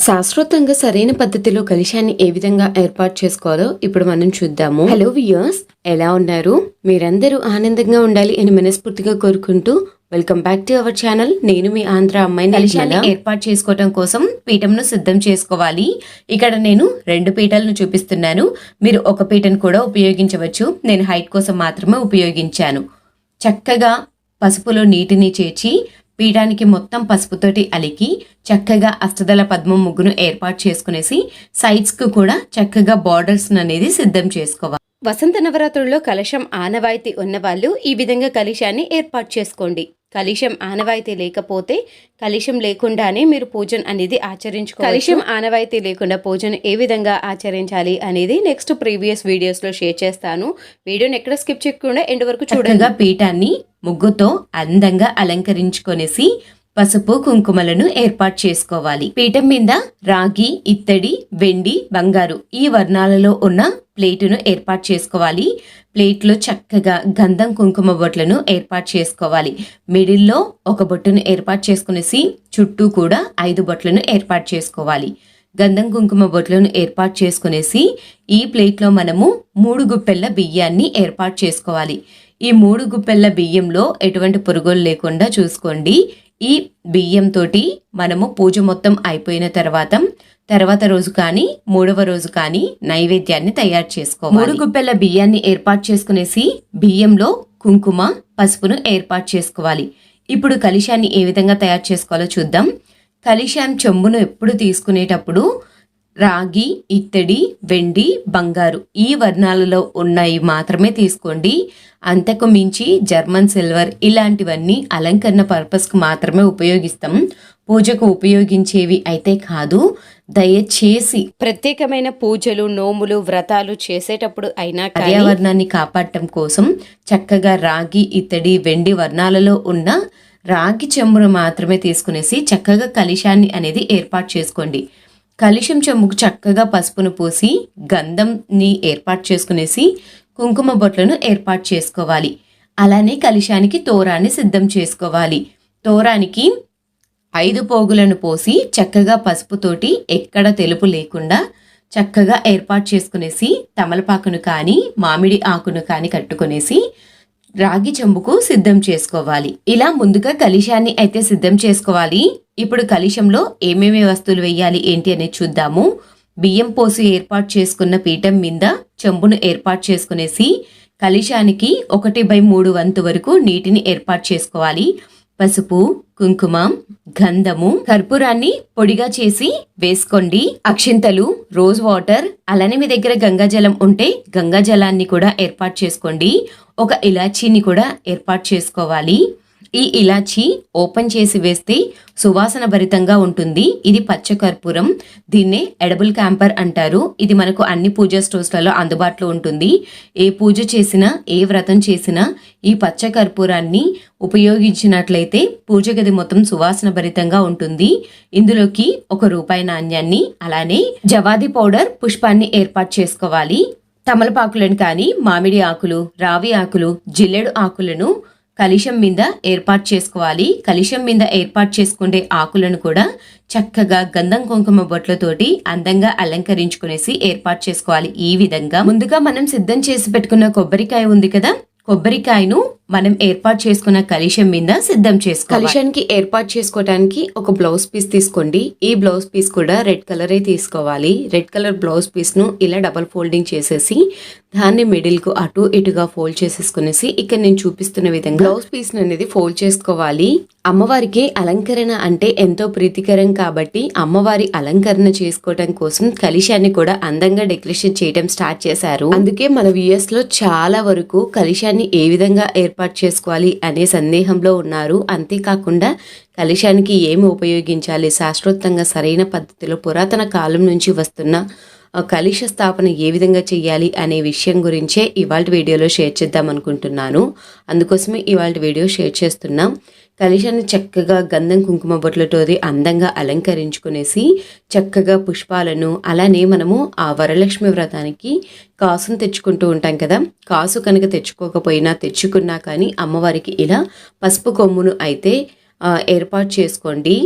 శాస్త్రోక్తంగా సరైన పద్ధతిలో కలశాన్ని ఏ విధంగా ఏర్పాటు చేసుకోవాలో ఇప్పుడు మనం చూద్దాము. హలో వ్యూయర్స్, ఎలా ఉన్నారు? మీరందరూ ఆనందంగా ఉండాలి అని మనస్ఫూర్తిగా కోరుకుంటూ welcome back to our channel. నేను మీ ఆంధ్ర అమ్మాయిని. కలశాన్ని ఏర్పాటు చేసుకోవడం కోసం పీఠంను సిద్ధం చేసుకోవాలి. ఇక్కడ నేను 2 పీటలను చూపిస్తున్నాను. మీరు ఒక పీటను కూడా ఉపయోగించవచ్చు. నేను హైట్ కోసం మాత్రమే ఉపయోగించాను. చక్కగా పసుపులో నీటిని చేర్చి పీఠానికి మొత్తం పసుపుతోటి అలికి చక్కగా అష్టదళ పద్మం ముగ్గును ఏర్పాటు చేసుకునేసి సైడ్స్ కు కూడా చక్కగా బార్డర్స్ అనేది సిద్ధం చేసుకోవాలి. వసంత నవరాత్రుల్లో కలశం ఆనవాయితీ ఉన్నవాళ్ళు ఈ విధంగా కలశాన్ని ఏర్పాటు చేసుకోండి. కలశం ఆనవాయితీ లేకపోతే కలశం లేకుండానే మీరు పూజను అనేది ఆచరించుకోవచ్చు. కలశం ఆనవాయితీ లేకుండా పూజను ఏ విధంగా ఆచరించాలి అనేది నెక్స్ట్ ప్రీవియస్ వీడియోస్ లో షేర్ చేస్తాను. వీడియోని ఎక్కడ స్కిప్ చేయకుండా ఎండ్ వరకు చూడగా పీఠాన్ని ముగ్గుతో అందంగా అలంకరించుకొనేసి పసుపు కుంకుమలను ఏర్పాటు చేసుకోవాలి. పీఠం మీద రాగి, ఇత్తడి, వెండి, బంగారు ఈ వర్ణాలలో ఉన్న ప్లేటును ఏర్పాటు చేసుకోవాలి. ప్లేట్లో చక్కగా గంధం కుంకుమ బొట్లను ఏర్పాటు చేసుకోవాలి. మిడిల్లో ఒక బొట్టును ఏర్పాటు చేసుకునేసి చుట్టూ కూడా 5 బొట్లను ఏర్పాటు చేసుకోవాలి. గంధం కుంకుమ బొట్లను ఏర్పాటు చేసుకునేసి ఈ ప్లేట్లో మనము 3 గుప్పెళ్ల బియ్యాన్ని ఏర్పాటు చేసుకోవాలి. ఈ 3 గుప్పెళ్ల బియ్యంలో ఎటువంటి పురుగులు లేకుండా చూసుకోండి. ఈ బియ్యంతో మనము పూజ మొత్తం అయిపోయిన తర్వాత రోజు కానీ 3వ రోజు కానీ నైవేద్యాన్ని తయారు చేసుకోవాలి. 3 గుప్పెళ్ల బియ్యాన్ని ఏర్పాటు చేసుకునేసి బియ్యంలో కుంకుమ, పసుపును ఏర్పాటు చేసుకోవాలి. ఇప్పుడు కలశాన్ని ఏ విధంగా తయారు చేసుకోవాలో చూద్దాం. కలశం చెంబును ఎప్పుడు తీసుకునేటప్పుడు రాగి, ఇత్తడి, వెండి, బంగారు ఈ వర్ణాలలో ఉన్నాయి మాత్రమే తీసుకోండి. అంతకు మించి జర్మన్ సిల్వర్ ఇలాంటివన్నీ అలంకరణ పర్పస్కు మాత్రమే ఉపయోగిస్తాం. పూజకు ఉపయోగించేవి అయితే కాదు. దయచేసి ప్రత్యేకమైన పూజలు, నోములు, వ్రతాలు చేసేటప్పుడు అయినా పర్యావరణాన్ని కాపాడటం కోసం చక్కగా రాగి, ఇత్తడి, వెండి వర్ణాలలో ఉన్న రాగి చెంబును మాత్రమే తీసుకునేసి చక్కగా కలశాన్ని అనేది ఏర్పాటు చేసుకోండి. కలశం చెంబుకు చక్కగా పసుపును పూసి గంధంని ఏర్పాటు చేసుకునేసి కుంకుమ బొట్లను ఏర్పాటు చేసుకోవాలి. అలానే కలశానికి తోరాన్ని సిద్ధం చేసుకోవాలి. తోరానికి 5 పోగులను పోసి చక్కగా పసుపుతోటి ఎక్కడ తెలుపు లేకుండా చక్కగా ఏర్పాటు చేసుకునేసి తమలపాకును కానీ మామిడి ఆకును కానీ కట్టుకునేసి రాగి చెంబుకు సిద్ధం చేసుకోవాలి. ఇలా ముందుగా కలశాన్ని అయితే సిద్ధం చేసుకోవాలి. ఇప్పుడు కలశంలో ఏమేమి వస్తువులు వేయాలి ఏంటి అనేది చూద్దాము. బియ్యం పోసి ఏర్పాటు చేసుకున్న పీఠం మీద చెంబును ఏర్పాటు చేసుకునేసి కలశానికి 1/3 వంతు వరకు నీటిని ఏర్పాటు చేసుకోవాలి. పసుపు, కుంకుమ, గంధము, కర్పూరాన్ని పొడిగా చేసి వేసుకోండి. అక్షింతలు, రోజ్ వాటర్, అలానే మీ దగ్గర గంగాజలం ఉంటే గంగాజలాన్ని కూడా ఏర్పాటు చేసుకోండి. ఒక ఇలాచీని కూడా ఏర్పాటు చేసుకోవాలి. ఈ ఇలాచి ఓపెన్ చేసి వేస్తే సువాసన భరితంగా ఉంటుంది. ఇది పచ్చ కర్పూరం. దీన్నే ఎడబుల్ క్యాంపర్ అంటారు. ఇది మనకు అన్ని పూజా స్టోర్స్లలో అందుబాటులో ఉంటుంది. ఏ పూజ చేసినా, ఏ వ్రతం చేసినా ఈ పచ్చ కర్పూరాన్ని ఉపయోగించినట్లయితే పూజ గది మొత్తం సువాసన భరితంగా ఉంటుంది. ఇందులోకి ₹1 నాణ్యాన్ని, అలానే జవాది పౌడర్ పుష్పాన్ని ఏర్పాటు చేసుకోవాలి. తమలపాకులను కానీ, మామిడి ఆకులు, రావి ఆకులు, జిల్లెడు ఆకులను కలశం మీద ఏర్పాటు చేసుకోవాలి. కలశం మీద ఏర్పాటు చేసుకునే ఆకులను కూడా చక్కగా గంధం కుంకుమ బొట్లతోటి అందంగా అలంకరించుకునేసి ఏర్పాటు చేసుకోవాలి. ఈ విధంగా ముందుగా మనం సిద్ధం చేసి పెట్టుకున్న కొబ్బరికాయ ఉంది కదా, కొబ్బరికాయను మనం ఏర్పాటు చేసుకున్న కలశం మీద సిద్ధం చేసుకోవాలి. కలశానికి ఏర్పాటు చేసుకోవడానికి ఒక బ్లౌజ్ పీస్ తీసుకోండి. ఈ బ్లౌజ్ పీస్ కూడా రెడ్ కలరే తీసుకోవాలి. రెడ్ కలర్ బ్లౌజ్ పీస్ ను ఇలా డబల్ ఫోల్డింగ్ చేసేసి దాన్ని మిడిల్ కు అటు ఇటుగా ఫోల్డ్ చేసేసుకునేసి ఇక్కడ నేను చూపిస్తున్న విధంగా బ్లౌజ్ పీస్ అనేది ఫోల్డ్ చేసుకోవాలి. అమ్మవారికి అలంకరణ అంటే ఎంతో ప్రీతికరం కాబట్టి అమ్మవారి అలంకరణ చేసుకోవడం కోసం కలశాన్ని కూడా అందంగా డెకరేషన్ చేయడం స్టార్ట్ చేశారు. అందుకే మన వ్యూయర్స్ లో చాలా వరకు కలశాన్ని ఏ విధంగా ఏర్పాటు చేసుకోవాలి అనే సందేహంలో ఉన్నారు. అంతేకాకుండా కలశానికి ఏమి ఉపయోగించాలి, శాస్త్రోక్తంగా సరైన పద్ధతిలో పురాతన కాలం నుంచి వస్తున్న కలశ స్థాపన ఏ విధంగా చేయాలి అనే విషయం గురించే ఇవాళ వీడియోలో షేర్ చేద్దాం అనుకుంటున్నాను. అందుకోసమే ఇవాళ వీడియో షేర్ చేస్తున్నాం. కలశాన్ని చక్కగా గంధం కుంకుమ బొట్లతోటి అందంగా అలంకరించుకునేసి చక్కగా పుష్పాలను, అలానే మనము ఆ వరలక్ష్మి వ్రతానికి కాసును తెచ్చుకుంటూ ఉంటాం కదా, కాసు కనుక తెచ్చుకోకపోయినా తెచ్చుకున్నా కానీ అమ్మవారికి ఇలా పసుపు కొమ్మును అయితే ఏర్పాటు చేసుకోండి.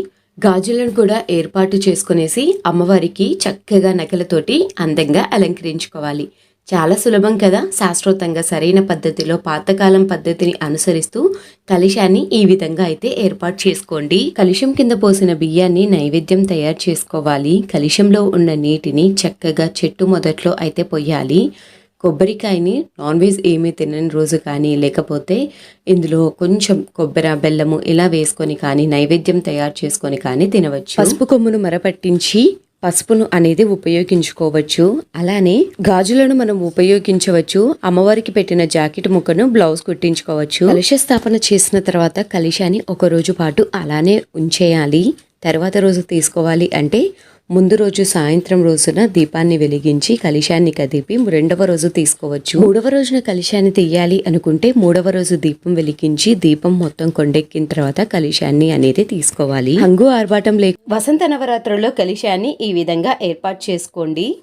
గాజులను కూడా ఏర్పాటు చేసుకునేసి అమ్మవారికి చక్కగా నగలతోటి అందంగా అలంకరించుకోవాలి. చాలా సులభం కదా. శాస్త్రోక్తంగా సరైన పద్ధతిలో పాతకాలం పద్ధతిని అనుసరిస్తూ కలశాన్ని ఈ విధంగా అయితే ఏర్పాటు చేసుకోండి. కలశం కింద పోసిన బియ్యాన్ని నైవేద్యం తయారు చేసుకోవాలి. కలశంలో ఉన్న నీటిని చక్కగా చెట్టు మొదట్లో అయితే పొయ్యాలి. కొబ్బరికాయని నాన్ వెజ్ ఏమీ తినని రోజు కానీ, లేకపోతే ఇందులో కొంచెం కొబ్బరి బెల్లము ఇలా వేసుకొని కానీ నైవేద్యం తయారు చేసుకొని కానీ తినవచ్చు. పసుపు కొమ్మును మరపట్టించి పసుపును అనేది ఉపయోగించుకోవచ్చు. అలానే గాజులను మనం ఉపయోగించవచ్చు. అమ్మవారికి పెట్టిన జాకెట్ ముక్కను బ్లౌజ్ కుట్టించుకోవచ్చు. కలశ స్థాపన చేసిన తర్వాత కలశాన్ని ఒక రోజు పాటు అలానే ఉంచేయాలి. తర్వాత రోజు తీసుకోవాలి అంటే ముందు రోజు సాయంత్రం రోజున దీపాన్ని వెలిగించి కలశాన్ని కదిపి రెండవ రోజు తీసుకోవచ్చు. మూడవ రోజున కలశాన్ని తీయాలి అనుకుంటే మూడవ రోజు దీపం వెలిగించి దీపం మొత్తం కొండెక్కిన తర్వాత కలశాన్ని అనేది తీసుకోవాలి. హంగు ఆర్భాటం వసంత నవరాత్రుల్లో కలశాన్ని ఈ విధంగా ఏర్పాటు చేసుకోండి.